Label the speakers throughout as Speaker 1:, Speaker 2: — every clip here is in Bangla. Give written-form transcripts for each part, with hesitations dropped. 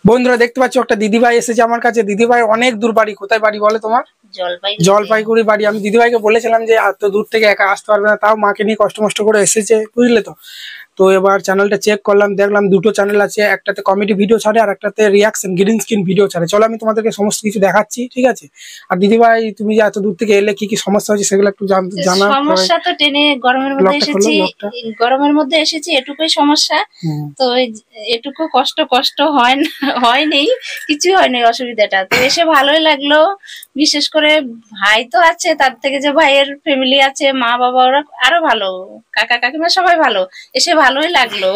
Speaker 1: বন্ধুরা দেখতে পাচ্ছ একটা দিদিভাই এসেছে আমার কাছে। দিদিভাই অনেক দূর বাড়ি। কোথায় বাড়ি বলে তোমার? জলপাইগুড়ি বাড়ি। আমি দিদিভাইকে বলেছিলাম যে এত দূর থেকে একা আসতে পারবে না, তাও মাকে নিয়ে কষ্ট মষ্ট করে এসেছে, বুঝলে তো। তো এবার চ্যানেলটা চেক করলাম, দেখলাম দুটো চ্যানেল আছে, একটাতে কমেডি ভিডিও ছাড়ে আর একটাতে রিয়াকশন গ্রিন স্ক্রিন ভিডিও ছাড়ে। চলো আমি তোমাদেরকে সমস্ত কিছু দেখাচ্ছি, ঠিক আছে। আর দিদিভাই তুমি যে এত দূর থেকে এলে কি কি সমস্যা হচ্ছে সেগুলো একটু জানা।
Speaker 2: সমস্যা তো টেনে গরমের মধ্যে এসেছি এটুকুই সমস্যা। তো এটুকু কষ্ট হয়নি, কিছু হয়নি, অসুবিধাটা তো এসে ভালোই লাগলো। বিশেষ করে ভাই তো আছে, তার থেকে যে ভাইয়ের ফ্যামিলি আছে, মা বাবা ওরা আরো ভালো, কাকা কাকিমা সবাই ভালো, এসে ভালোই লাগলো।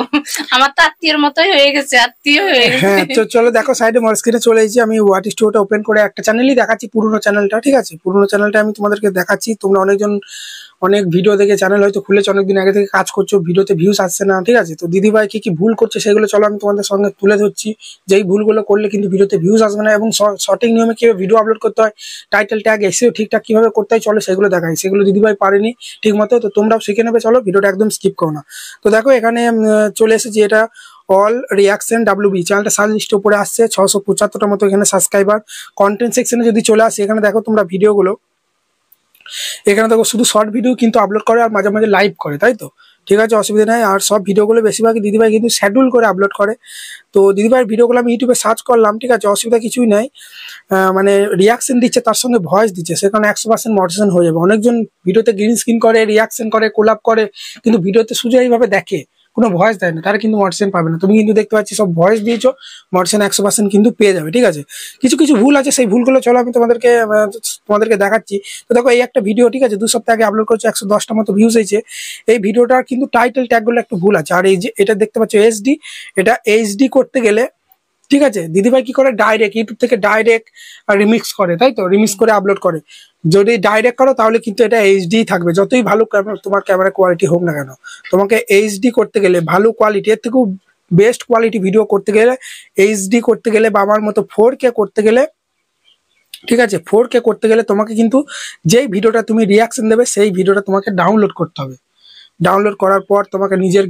Speaker 2: আমার তো আত্মীয়ের মতোই হয়ে গেছে, আত্মীয় হয়ে গেছে।
Speaker 1: হ্যাঁ, তো চলো দেখো সাইডে মোর স্ক্রিনে চলে এসেছি। আমি হোয়াট স্টুডিওটা ওপেন করে একটা চ্যানেলই দেখাচ্ছি, পুরোনো চ্যানেলটা, ঠিক আছে। পুরোনো চ্যানেলটা আমি তোমাদেরকে দেখাচ্ছি। তোমরা অনেক ভিডিও দেখে চ্যানেল হয়তো খুলেছো, অনেকদিন আগে থেকে কাজ করছো, ভিডিওতে ভিউজ আসছে না, ঠিক আছে। তো দিদিভাই কি কি ভুল করছে সেগুলো চলো আমি তোমাদের সঙ্গে তুলে ধরছি। যেই ভুলগুলো করলে কিন্তু ভিডিওতে ভিউজ আসবে না, এবং সঠিক নিয়মে কিভাবে ভিডিও আপলোড করতে হয়, টাইটেল ট্যাগ এসেও ঠিকঠাক কিভাবে করতে হয়, চলো সেগুলো দেখাই। সেগুলো দিদিভাই পারেনি ঠিক মতো, তো তোমরাও শিখে নেবে। চলো ভিডিওটা একদম স্কিপ করো না। তো দেখো এখানে চলে এসেছি, এটা অল রিয়াকশন ডাব্লিউবি চ্যানেলটা সার্চ লিস্টের উপরে আসছে, 675টার মতো এখানে সাবস্ক্রাইবার। কন্টেন্ট সেকশনে যদি চলে আসে, এখানে দেখো তোমরা ভিডিওগুলো, এখানে দেখো শুধু শর্ট ভিডিও কিন্তু আপলোড করে আর মাঝে মাঝে লাইভ করে, তাই তো, ঠিক আছে, অসুবিধা নেই। আর সব ভিডিওগুলো বেশিরভাগ দিদিভাই কিন্তু শিডিউল করে আপলোড করে। তো দিদিভাইয়ের ভিডিওগুলো আমি ইউটিউবে সার্চ করলাম, ঠিক আছে, অসুবিধা কিছুই নাই। মানে রিয়াকশন দিচ্ছে, তার সঙ্গে ভয়েস দিচ্ছে, সেখানে 100% মডারেশন হয়ে যাবে। অনেকজন ভিডিওতে গ্রিন স্ক্রিন করে, রিয়াকশন করে, কোলাপ করে, কিন্তু ভিডিওতে শুধু এইভাবে দেখে, কোনো ভয়েস দেয় না, তারা কিন্তু মডারেশন পাবে না। তুমি কিন্তু দেখতে পাচ্ছি সব ভয়েস দিয়েছো, মডারেশন 100% কিন্তু পেয়ে যাবে, ঠিক আছে। কিছু কিছু ভুল আছে, সেই ভুলগুলো চলো আমি তোমাদেরকে দেখাচ্ছি। তো দেখো এই একটা ভিডিও, ঠিক আছে, 2 সপ্তাহ আগে আপলোড করছে, 110টা মতো ভিউজ হয়েছে। এই ভিডিওটার কিন্তু টাইটেল ট্যাগগুলো একটু ভুল আছে। আর এই যে এটা দেখতে পাচ্ছ এইচডি, এটা এইচডি করতে গেলে, ঠিক আছে, দিদিভাই কি করে ডাইরেক্ট ইউটিউব থেকে ডাইরেক্ট রিমিক্স করে, তাই তো, রিমিক্স করে আপলোড করে। যদি ডাইরেক্ট করো তাহলে কিন্তু এটা এইচডি থাকবে, যতই ভালো তোমার ক্যামেরা কোয়ালিটি হোক না কেন। তোমাকে এইচডি করতে গেলে, ভালো কোয়ালিটি, এর থেকেও বেস্ট কোয়ালিটি ভিডিও করতে গেলে, এইচডি করতে গেলে বা আমার মতো 4K করতে গেলে, ঠিক আছে, 4K করতে গেলে তোমাকে কিন্তু যেই ভিডিওটা তুমি রিয়াকশন দেবে সেই ভিডিওটা তোমাকে ডাউনলোড করতে হবে। ডাউনলোড করার পর তোমাকে নিজের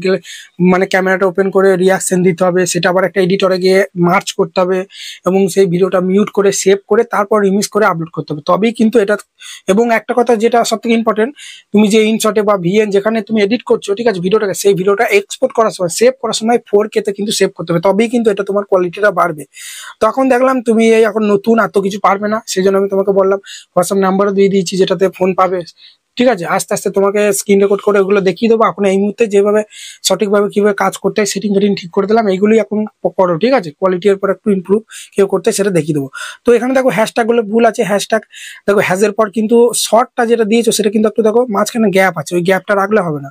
Speaker 1: মানে ক্যামেরাটা ওপেন করে রিয়াকশন দিতে হবে, সেটা আবার একটা এডিটরে গিয়ে মার্চ করতে হবে, এবং সেই ভিডিওটা মিউট করে সেভ করে তারপর রিমিক্স করে আপলোড করতে হবে, তবেই কিন্তু এটা। এবং একটা কথা যেটা সবথেকে ইম্পর্টেন্ট, তুমি যে ইনশটে বা ভিএন যেখানে তুমি এডিট করছো, ঠিক আছে, ভিডিওটাকে, সেই ভিডিওটা এক্সপোর্ট করার সময়, সেভ করার সময় 4K তে কিন্তু সেভ করতে হবে, তবেই কিন্তু এটা তোমার কোয়ালিটিটা বাড়বে। তখন দেখলাম তুমি এই এখন নতুন এত কিছু পারবে না, সেই জন্য আমি তোমাকে বললাম, হোয়াটসঅ্যাপ নাম্বারও দিয়ে দিয়েছি যেটাতে ফোন পাবে, ঠিক আছে। আস্তে আস্তে তোমাকে স্ক্রিন রেকর্ড করে ওগুলো দেখিয়ে দেবো। এখন এই মুহূর্তে যেভাবে সঠিকভাবে কিভাবে কাজ করতে হয় সেটিং ঠিক করে দিলাম, এইগুলোই এখন করো, ঠিক আছে। কোয়ালিটির পর একটু ইমপ্রুভ কেউ করতে সেটা দেখিয়ে দেবো। তো এখানে দেখো হ্যাশট্যাগ গুলো ভুল আছে। হ্যাশট্যাগ দেখো হ্যাজের পর কিন্তু শর্টটা যেটা দিয়েছো সেটা কিন্তু একটু দেখো মাঝখানে গ্যাপ আছে, ওই গ্যাপটা রাখলে হবে না,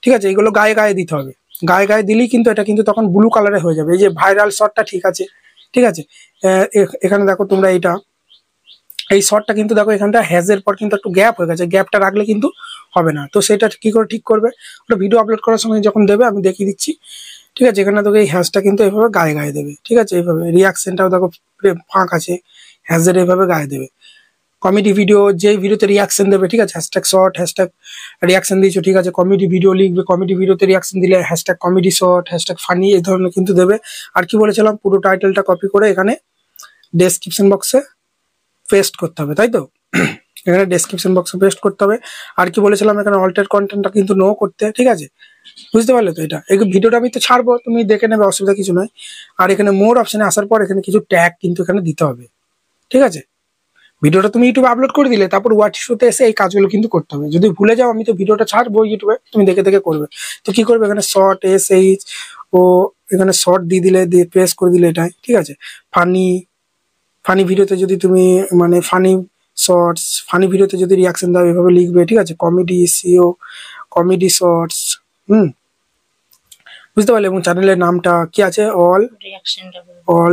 Speaker 1: ঠিক আছে। এইগুলো গায়ে গায়ে দিতে হবে, গায়ে গায়ে দিলেই কিন্তু এটা কিন্তু তখন ব্লু কালারে হয়ে যাবে। এই যে ভাইরাল শর্টটা ঠিক আছে, ঠিক আছে। এখানে দেখো তোমরা এই শর্টটা কিন্তু দেখো এখানটা হ্যাজের পর কিন্তু একটু গ্যাপ হয়ে গেছে, গ্যাপটা রাখলে কিন্তু হবে না। তো সেটা কি করে ঠিক করবে, ওটা ভিডিও আপলোড করার সময় যখন দেবে আমি দেখিয়ে দিচ্ছি, ঠিক আছে। এখানে দেখো এই হ্যাজটা কিন্তু এইভাবে গায়ে গায়ে দেবে, ঠিক আছে, এইভাবে। রিয়াকশনটাও দেখো ফাঁক আছে, হ্যাজের এইভাবে গায়ে দেবে। কমেডি ভিডিও, যেই ভিডিওতে রিয়াকশন দেবে, ঠিক আছে, হ্যাশট্যাগ শর্ট, হ্যাশট্যাগ রিয়াকশন দিয়েছো, ঠিক আছে, কমেডি ভিডিও লিখবে, কমেডি ভিডিওতে রিয়াকশন দিলে hashtag comedy short, hashtag funny, এই ধরনের কিন্তু দেবে। আর কি বলেছিলাম, পুরো টাইটেলটা কপি করে এখানে ডেসক্রিপশন বক্সে পেস্ট করতে হবে, তাই তো। এখানে ডেসক্রিপশন বক্সে পেস্ট করতে হবে। আর কি বলেছিলাম, এখানে অল্টার কন্টেন্টটা কিন্তু নো করতে, ঠিক আছে, বুঝতে পারলে তো। এটা এই ভিডিওটা আমি তো ছাড়বো, তুমি দেখে নেবে, অসুবিধা কিছু নয়। আর এখানে মোর অপশনে আসার পর এখানে কিছু ট্যাগ কিন্তু এখানে দিতে হবে, ঠিক আছে। ভিডিওটা তুমি ইউটিউবে আপলোড করে দিলে তারপর হোয়াট ইস্যুতে এসে এই কাজগুলো কিন্তু করতে হবে। যদি ভুলে যাও, আমি তো ভিডিওটা ছাড়বো ইউটিউবে, তুমি দেখে দেখে করবে। তো কি করবে, এখানে শর্ট SH ও এখানে শর্ট দিয়ে দিলে, দিয়ে প্রেস করে দিলে এটাই, ঠিক আছে। ফানি ভিডিওতে যদি তুমি মানে ফানি শর্টস, ফানি ভিডিওতে যদি রিয়াকশন দাও এভাবে লিখবে, ঠিক আছে, কমেডি কমেডি শর্টস, বুঝতে পারলে। এবং চ্যানেলের নামটা কি আছে, all reaction all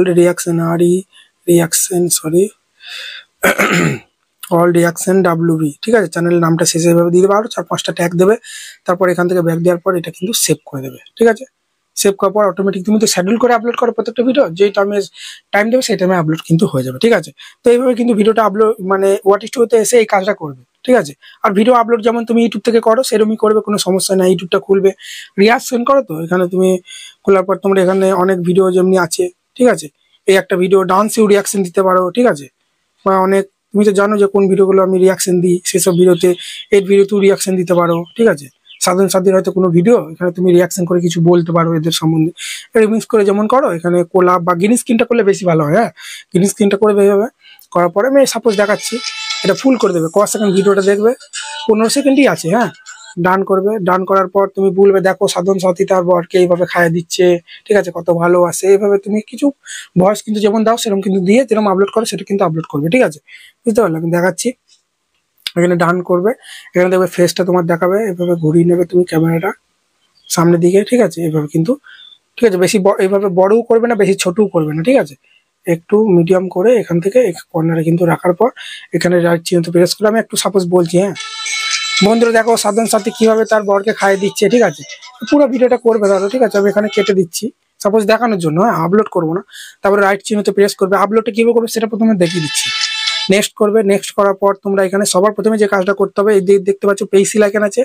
Speaker 1: reaction WB, ঠিক আছে। চ্যানেলের নামটা শেষে এভাবে দিয়ে দেবে, আরো 4-5টা ট্যাগ দেবে। তারপর এখান থেকে ব্যাক দেওয়ার পর এটা কিন্তু সেভ করে দেবে, ঠিক আছে। সেভ করার পর অটোমেটিক তুমি তো শিডিউল করে আপলোড করো প্রত্যেকটা ভিডিও, যেই টাইম দেবে সেই টাইমে আপলোড কিন্তু হয়ে যাবে, ঠিক আছে। তো এইভাবে কিন্তু ভিডিওটা আপলোড মানে হোয়াট স্টুডিওতে এসে এই কাজটা করবে, ঠিক আছে। আর ভিডিও আপলোড যেমন তুমি ইউটিউব থেকে করো সেরকমই করবে, কোনো সমস্যা নাই। ইউটিউবটা খুলবে, রিয়াকশন করো, তো এখানে তুমি খোলার পর তোমরা এখানে অনেক ভিডিও যেমনি আছে, ঠিক আছে, এই একটা ভিডিও ডান্সেও রিয়াকশন দিতে পারো, ঠিক আছে। বা অনেক, তুমি তো জানো যে কোন ভিডিওগুলো আমি রিয়াকশন দিই, সেসব ভিডিওতে এই ভিডিওতেও রিয়াকশন দিতে পারো, ঠিক আছে। সাধারণ সাথীর হয়তো কোনো ভিডিও, এখানে তুমি রিয়াকশন করে কিছু বলতে পারো এদের সম্বন্ধে, রিমিক্স করে যেমন করো। এখানে কোলাপ বা গ্রিন স্ক্রিনটা করলে বেশি ভালো হয়। হ্যাঁ, গ্রিন স্ক্রিনটা করে এইভাবে করার পরে আমি সাপোজ দেখাচ্ছি, এটা ফুল করে দেবে। ক সেকেন্ড ভিডিওটা দেখবে, 15 সেকেন্ডই আছে। হ্যাঁ, ডান করবে। ডান করার পর তুমি বলবে দেখো সাধন সাথী তার বরকে এইভাবে খাইয়ে দিচ্ছে, ঠিক আছে, কত ভালো আছে। এইভাবে তুমি কিছু ভয়েস কিন্তু যেমন দাও সেরকম কিন্তু দিয়ে যেরকম আপলোড করো সেটা কিন্তু আপলোড করবে, ঠিক আছে। বুঝতে পারলে? আমি দেখাচ্ছি। এখানে ডান করবে, এখানে দেখবে ফেসটা তোমার দেখাবে, এভাবে ঘুরিয়ে নেবে তুমি ক্যামেরাটা সামনের দিকে, ঠিক আছে। এভাবে কিন্তু, ঠিক আছে, বেশি এইভাবে বড়ও করবে না, বেশি ছোটও করবে না, ঠিক আছে। একটু মিডিয়াম করে এখান থেকে কর্নারে কিন্তু রাখার পর এখানে রাইট চিহ্ন প্রেস করে আমি একটু সাপোজ বলছি। হ্যাঁ বন্ধুরা, দেখো সাধন সাথী কিভাবে তার বরকে খাইয়ে দিচ্ছে, ঠিক আছে। পুরো ভিডিওটা করবে ধরো, ঠিক আছে। আমি এখানে কেটে দিচ্ছি সাপোজ দেখানোর জন্য। হ্যাঁ, আপলোড করবো না। তারপরে রাইট চিহ্নতে প্রেস করবে। আপলোডটা কিভাবে করবে সেটা প্রথমে দেখিয়ে দিচ্ছি। নেক্সট করবে। নেক্সট করার পর তোমরা এখানে সবার প্রথমে যে কাজটা করতে হবে, এই দেখতে পাচ্ছ পেন্সিল আইকন আছে,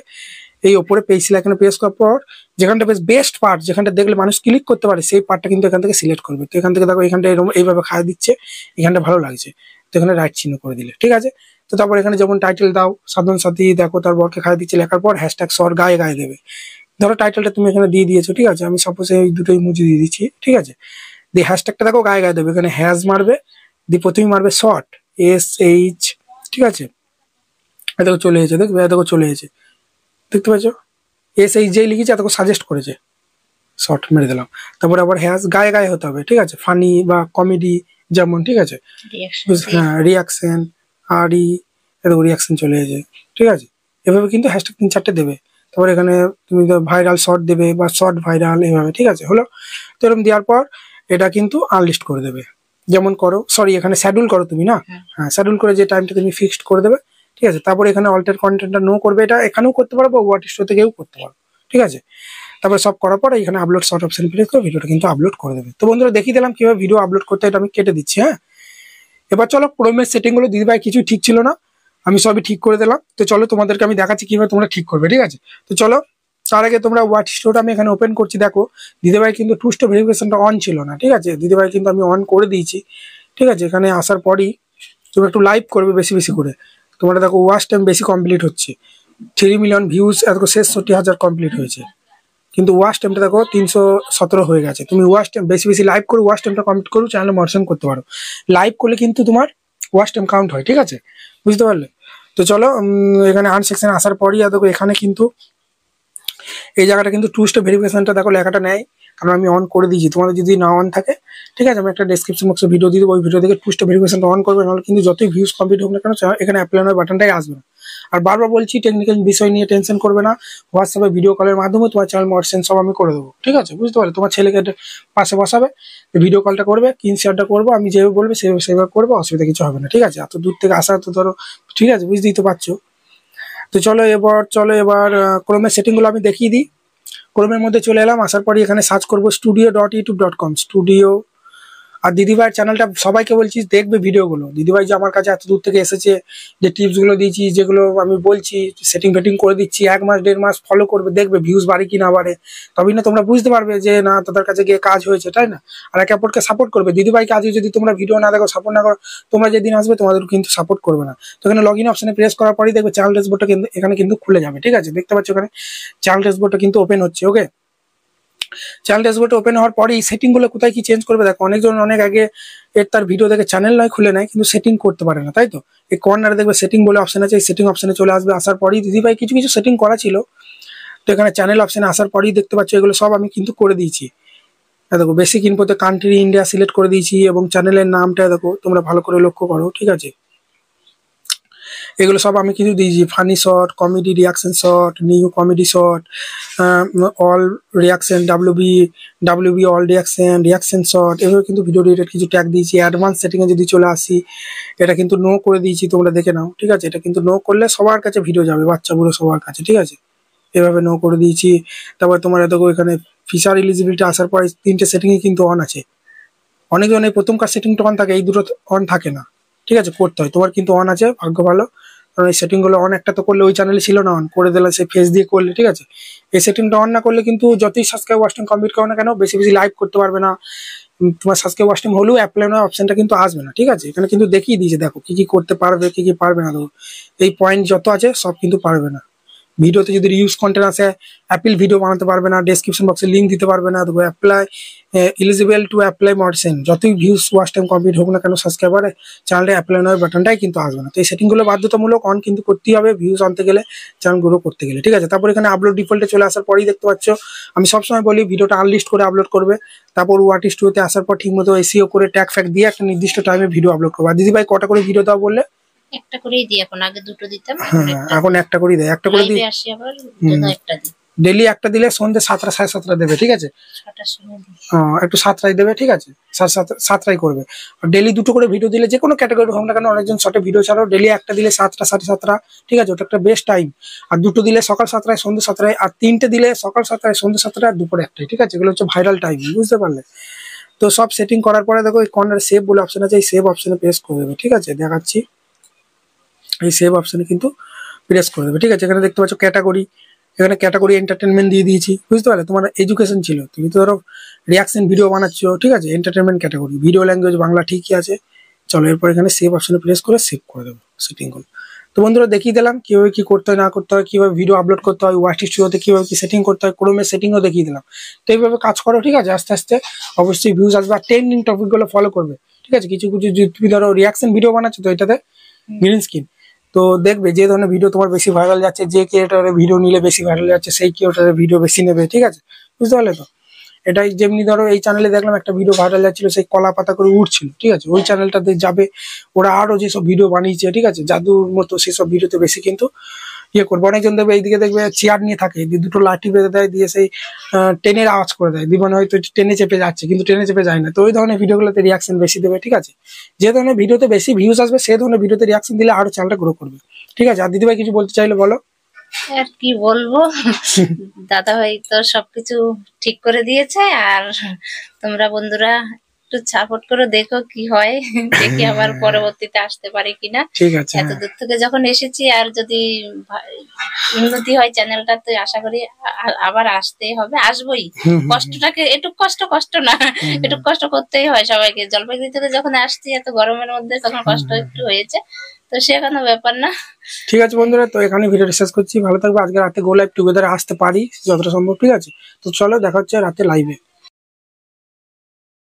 Speaker 1: এই ওপরে পেন্সিল আইকনে প্রেস করার পর যেখানটা বেশ বেস্ট পার্ট, যেখানটা দেখলে মানুষ ক্লিক করতে পারে, সেই পার্টটা কিন্তু এখান থেকে সিলেক্ট করবে। তো এখান থেকে দেখো এখানটা এরকম এইভাবে খাইয়ে দিচ্ছে, এখানটা ভালো লাগছে, তো এখানে রাইট চিহ্ন করে দিলে, ঠিক আছে। তো তারপর এখানে যেমন টাইটেল দাও, সাধন সাথী দেখো তার বরকে খাইয়ে দিচ্ছে লেখার পর হ্যাশট্যাগ সর গায়ে গায়ে দেবে। ধরো টাইটেলটা তুমি এখানে দিয়ে দিয়েছো, ঠিক আছে। আমি সাপোজ এই দুটোই মুছে দিয়ে দিচ্ছি, ঠিক আছে। দিয়ে হ্যাশট্যাগটা দেখো গায়ে গায়ে দেবে। এখানে হ্যাশ মারবে, দিয়ে প্রথমে মারবে শর্ট, SH, ঠিক আছে। দেখো চলে এসেছে, দেখবে দেখো চলে এসেছে, দেখতে পাচ্ছ। SH যেই লিখেছে এত সাজেস্ট করেছে, শর্ট মেরে দিলাম। তারপরে আবার হ্যাশ গায়ে গায়ে হতে হবে, ঠিক আছে। ফানি বা কমেডি যেমন, ঠিক আছে। হ্যাঁ, রিয়াকশন আরই, দেখো রিয়াকশন চলে এসেছে, ঠিক আছে। এভাবে কিন্তু হ্যাশট্যাগ 3-4টে দেবে। তারপরে এখানে তুমি ভাইরাল শর্ট দেবে বা শর্ট ভাইরাল, এভাবে, ঠিক আছে। হলো, তো এরকম দেওয়ার পর এটা কিন্তু আনলিস্ট করে দেবে। যেমন করো, সরি এখানে শ্যাডুল করো তুমি না, হ্যাঁ শ্যাডুল করে যে টাইমটা তুমি ফিক্সড করে দেবে, ঠিক আছে। তারপরে এখানে অল্টার কন্টেন্টটা নো করবে, এটা এখানেও করতে পারো বা ওয়াট স্টোর থেকেও করতে পারো, ঠিক আছে। তারপরে সব করার পর এখানে আপলোড শর্ট অপশন প্রেস করে ভিডিওটা কিন্তু আপলোড করে দেবে। তো বন্ধুরা দেখিয়ে দিলাম কিভাবে ভিডিও আপলোড করতে, এটা আমি কেটে দিচ্ছি। হ্যাঁ, এবার চলো ক্রোমের সেটিং গুলো দিদিভাই কিছু ঠিক ছিল না, আমি সবই ঠিক করে দিলাম। তো চলো তোমাদেরকে আমি দেখাচ্ছি কিভাবে তোমরা ঠিক করবে, ঠিক আছে। তো চলো, তার আগে তোমরা ওয়াট স্টোরটা আমি এখানে ওপেন করছি। দেখো দিদিভাই কিন্তু টু স্টেপ ভেরিফিকেশনটা অন ছিল না, ঠিক আছে। দিদিভাই কিন্তু আমি অন করে দিয়েছি, ঠিক আছে। এখানে আসার পরই তুমি একটু লাইভ করবে বেশি বেশি করে। তোমরা দেখো ওয়াচ টাইম বেশি কমপ্লিট হচ্ছে, 3 মিলিয়ন ভিউজ, এত 66,000 কমপ্লিট হয়েছে। কিন্তু ওয়াচ টাইমটা দেখো 317 হয়ে গেছে। তুমি ওয়াচ টাইম বেশি বেশি লাইভ করে ওয়াচ টাইমটা কমপ্লিট করো, চ্যানেলে মনিটরিং করতে পারো। লাইভ করলে কিন্তু তোমার ওয়াচ টাইম কাউন্ট হয়, ঠিক আছে, বুঝতে পারলে। তো চলো এখানে আর্ন সেকশনে আসার পরই দেখো এখানে কিন্তু এই জায়গাটা কিন্তু টু স্টেপ ভেরিফিকেশনটা দেখো লেখাটা নেয়, কারণ আমি অন করে দিয়েছি। তোমাদের যদি না অন থাকে, ঠিক আছে, আমি একটা ডেসক্রিপশন বক্সে ভিডিও দিয়ে দেবো, ওই ভিডিও থেকে টু স্টেপ ভেরিফিকেশনটা অন করবে, নাহলে কিন্তু যতই ভিউজ কমপ্লিট হোক না কেন এখানে অ্যাপ্লাই নাও বাটনটাই আসবে না। আর বারবার বলছি টেকনিক্যাল বিষয় নিয়ে টেনশন করবে না, হোয়াটসঅ্যাপে ভিডিও কলের মাধ্যমে তোমার চ্যানেল মনিটরিং সব আমি করে দেবো, ঠিক আছে, বুঝতে পারলে। তোমার ছেলেকে পাশে বসাবে, ভিডিও কলটা করবে, স্ক্রিন শেয়ারটা করবো, আমি যেভাবে বলবে সেভাবে করবো, অসুবিধা কিছু হবে না, ঠিক আছে। এত দূর থেকে আসা তো ধরো, ঠিক আছে, বুঝতেই তো পারছো। তো চলো এবার ক্রোমের সেটিংগুলো আমি দেখিয়ে দিই। ক্রোমের মধ্যে চলে এলাম, আসার পরই এখানে সার্চ করবো studio.youtube.com, স্টুডিও। আর দিদিভাইয়ের চ্যানেলটা সবাইকে বলছি দেখবে ভিডিওগুলো। দিদিভাই যে আমার কাছে এত দূর থেকে এসেছে, যে টিপসগুলো দিয়েছি, যেগুলো আমি বলছি সেটিং ফেটিং করে দিচ্ছি, 1 মাস 1.5 মাস ফলো করবে, দেখবে ভিউজ বাড়ে কি না বাড়ে, তবেই না তোমরা বুঝতে পারবে যে না তাদের কাছে গিয়ে কাজ হয়েছে, তাই না। আর একে অপরকে সাপোর্ট করবে। দিদিভাইকে আজকে যদি তোমরা ভিডিও না দেখো, সাপোর্ট না করো, তোমরা যেদিন আসবে তোমাদের কিন্তু সাপোর্ট করবে না। তো এখানে লগ ইন অপশনে প্রেস করার পরেই দেখবে চ্যানেল ড্যাশবোর্ডটা কিন্তু এখানে কিন্তু খুলে যাবে, ঠিক আছে। দেখতে পাচ্ছ এখানে চ্যানেল ড্যাশবোর্ডটা কিন্তু ওপেন হচ্ছে, ওকে। চ্যানেল ড্যাশবোর্ড ওপেন হওয়ার পরে এই সেটিংগুলো কোথায় কি চেঞ্জ করবে দেখো। অনেকজন অনেক আগে তার ভিডিও দেখে চ্যানেল নয় খুলে নেয়, কিন্তু সেটিং করতে পারে না, তাই তো। এই কর্নারে দেখবে সেটিং বলে অপশন আছে, এই সেটিং অপশনে চলে আসবে। আসার পরেই দিদিভাই কিছু কিছু সেটিং করা ছিল, তো এখানে চ্যানেল অপশনে আসার পরেই দেখতে পাচ্ছ এগুলো সব আমি কিন্তু করে দিয়েছি। দেখো বেসিক ইনপুটে কান্ট্রি ইন্ডিয়া সিলেক্ট করে দিয়েছি, এবং চ্যানেলের নামটা দেখো তোমরা ভালো করে লক্ষ্য করো, ঠিক আছে। এগুলো সব আমি কিছু দিয়েছি, funny short, comedy reaction short, new comedy short, all reaction, WB all reaction short, এভাবে কিন্তু ভিডিও রিলেটেড কিছু ট্যাগ দিয়েছি। অ্যাডভান্স সেটিংয়ে যদি চলে আসি, এটা কিন্তু নো করে দিয়েছি, তোমরা দেখে নাও, ঠিক আছে। এটা কিন্তু নো করলে সবার কাছে ভিডিও যাবে, বাচ্চা বুড়ো সবার কাছে, ঠিক আছে। এভাবে নো করে দিয়েছি। তারপর তোমার দেখো এখানে ফিচার এলিজিবিলিটি আসার পরে 3টে সেটিংই কিন্তু অন আছে। অনেকজন এই প্রথমকার সেটিংটা অন থাকে, এই দুটো অন থাকে না, ঠিক আছে, করতে হয়। তোমার কিন্তু অন আছে, ভাগ্য ভালো, কারণ এই সেটিংগুলো অন একটা তো করলে ওই চ্যানেলে ছিল না, অন করে দিলে সে ফেস দিয়ে করলে, ঠিক আছে। এই সেটিংটা অন না করলে কিন্তু যতই সাবস্ক্রাইব ওয়াচ টাইম কমপ্লিট করো না কেন বেশি বেশি লাইভ করতে পারবে না, তোমার সাবস্ক্রাইব ওয়াচ টাইম হলেও অ্যাপ্লাই নাও অপশনটা কিন্তু আসবে না, ঠিক আছে। এখানে কিন্তু দেখিয়ে দিয়েছে, দেখো কি কি করতে পারবে কি কি পারবে না। দেখো এই পয়েন্ট যত আছে সব কিন্তু পারবে না। ভিডিওতে যদি রিউজ কন্টেন্ট আসে অ্যাপেল ভিডিও বানাতে পারবে না, ডেসক্রিপশন বক্সে লিঙ্ক দিতে পারবে না। দেখো অ্যাপ্লাই এলিজিবল টু অ্যাপ্লাই মডসেন, যতই ভিউজ ওয়াচ টাইম কমপ্লিট হোক না কেন সাবস্ক্রাইবার চ্যানেলে অ্যাপ্লাই নয় বাটনটাই কিন্তু আসবে না। তো এই সেটিংগুলো বাধ্যতামূলক অন কিন্তু করতেই হবে ভিউজ আনতে গেলে, চ্যানেল গ্রো করতে গেলে, ঠিক আছে। তারপর এখানে আপলোড ডিফল্টে চলে আসার পরেই দেখতে পাচ্ছ আমি সবসময় বলি ভিডিওটা আনলিস্ট করে আপলোড করবে। তারপর ওয়াট স্টুডিওতে আসার পর ঠিকমতো এসইও করে ট্যাগ ফ্যাগ দিয়ে একটা নির্দিষ্ট টাইমে ভিডিও আপলোড করবে। আর দিদি ভাই কটা করে ভিডিও দাও বললে?
Speaker 2: একটা করেই দিই এখন, আগে দুটো দিতাম,
Speaker 1: এখন একটা করে দেয়, একটা করে দিই
Speaker 2: আসি আবার একটা দিই।
Speaker 1: ডেলি একটা দিলে সন্ধ্যে 7টা 7:30 দেবে, ঠিক আছে।
Speaker 2: 6টার সময় দিই,
Speaker 1: একটু 7টায় দেবে, ঠিক আছে, 7টায় করবে। আর ডেলি দুটো করে ভিডিও দিলে যে কোনো ক্যাটাগরি হোক না কেন, অনেকজন শর্টে ভিডিও ছাড়াও ডেলি একটা দিলে 7টা 7:30, ঠিক আছে, ওটা একটা বেস্ট টাইম। আর দুটো দিলে সকাল 7টায় সন্ধ্যে 7টায়, আর তিনটে দিলে সকাল 7টায় সন্ধ্যে 7টায় আর দুপুরে 1টায়, ঠিক আছে। এগুলো হচ্ছে ভাইরাল টাইম, বুঝতে পারলে। তো সব সেটিং করার পরে দেখো এই কর্নার সেভ বলে অপশন আছে, এই সেভ অপশনে প্রেস করে দেবে, ঠিক আছে। দেখাচ্ছি, এই সেভ অপশনে কিন্তু প্রেস করে দেবে, ঠিক আছে। এখানে দেখতে পাচ্ছ ক্যাটাগরি, এখানে ক্যাটাগরি এন্টারটেনমেন্ট দিয়ে দিয়েছি, বুঝতে পারলে। তোমার এডুকেশন ছিল, তুমি তো ধরো রিয়াকশন ভিডিও বানাচ্ছ, ঠিক আছে, entertainment category, video language Bangla, ঠিকই আছে। চলো এরপর এখানে সেভ অপশনে প্রেস করে সেভ করে দেবো সেটিংগুলো। তো বন্ধুরা দেখিয়ে দিলাম কিভাবে কি করতে হয় না করতে হয়, কিভাবে ভিডিও আপলোড করতে হয়, ওয়াচ স্টুডিওতে কিভাবে কি সেটিং করতে হয়, ক্রোমের সেটিংও দেখিয়ে দিলাম। তো এইভাবে কাজ করো, ঠিক আছে, আস্তে আস্তে অবশ্যই ভিউজ আসবে। আর ট্রেন্ডিং টপিকগুলো ফলো করবে, ঠিক আছে। কিছু কিছু তুমি ধরো রিয়াকশন ভিডিও বানাচ্ছ, তো এটাতে গ্রিন স্ক্রিন, তো দেখবে যে ধরনের ভিডিও তোমার বেশি ভাইরাল যাচ্ছে, যে ক্রিয়েটারের ভিডিও নিলে বেশি ভাইরাল যাচ্ছে, সেই ক্রিয়েটারের ভিডিও বেশি নেবে, ঠিক আছে, বুঝতে পারলে তো। এটাই যেমনি ধরো এই চ্যানেলে দেখলাম একটা ভিডিও ভাইরাল যাচ্ছিল, সেই কলা পাতা করে উঠছিল, ঠিক আছে, ওই চ্যানেলটাতে যাবে, ওরা আরো যেসব ভিডিও বানিয়েছে, ঠিক আছে, জাদুর মতো সেসব ভিডিওতে বেশি কিন্তু ইয়ে করবে। অনেকজন দেখবে এইদিকে দেখবে চেয়ার নিয়ে থাকে, দিয়ে দুটো লাঠি বেঁধে দেয়, দিয়ে সেই ট্রেনের আওয়াজ করে দেয়, দিবান হয়তো ট্রেনে চেপে যাচ্ছে কিন্তু ট্রেনে চেপে যায় না। তো ওই ধরনের ভিডিওগুলোতে রিয়াকশন বেশি দেবে, ঠিক আছে। যে ধরনের ভিডিওতে বেশি ভিউজ আসবে সেই ধরনের ভিডিওতে রিয়াকশন দিলে আরো চ্যানেলটা গ্রো করবে, ঠিক আছে। আর দিদিভাই কিছু বলতে চাইলে বলো।
Speaker 2: আর কি বলবো, দাদা ভাই তো সবকিছু ঠিক করে দিয়েছে। আর তোমরা বন্ধুরা একটু সাপোর্ট করে দেখো কি হয়, দেখি আবার পরবর্তীতে আসতে পারি কিনা।
Speaker 1: ঠিক আছে,
Speaker 2: এত দূর থেকে যখন এসেছি, আর যদি উন্নতি হয় চ্যানেলটা, তো আশা করি আবার আসতেই হবে, আসবোই। কষ্টটাকে একটু কষ্ট না, একটু কষ্ট করতেই হয় সবাইকে। জলপাইগুড়ি থেকে যখন আসছি এত গরমের মধ্যে, তখন কষ্ট একটু হয়েছে, তো সে কোনো ব্যাপার না।
Speaker 1: ঠিক আছে বন্ধুরা, তো এখানে ভিডিওটা শেষ করছি। ভালো থাকবে। আজকে রাতে গো লাইভ টুগেদার আসতে পারি যতটা সম্ভব, ঠিক আছে। তো চলো দেখা হচ্ছে রাতে লাইভে।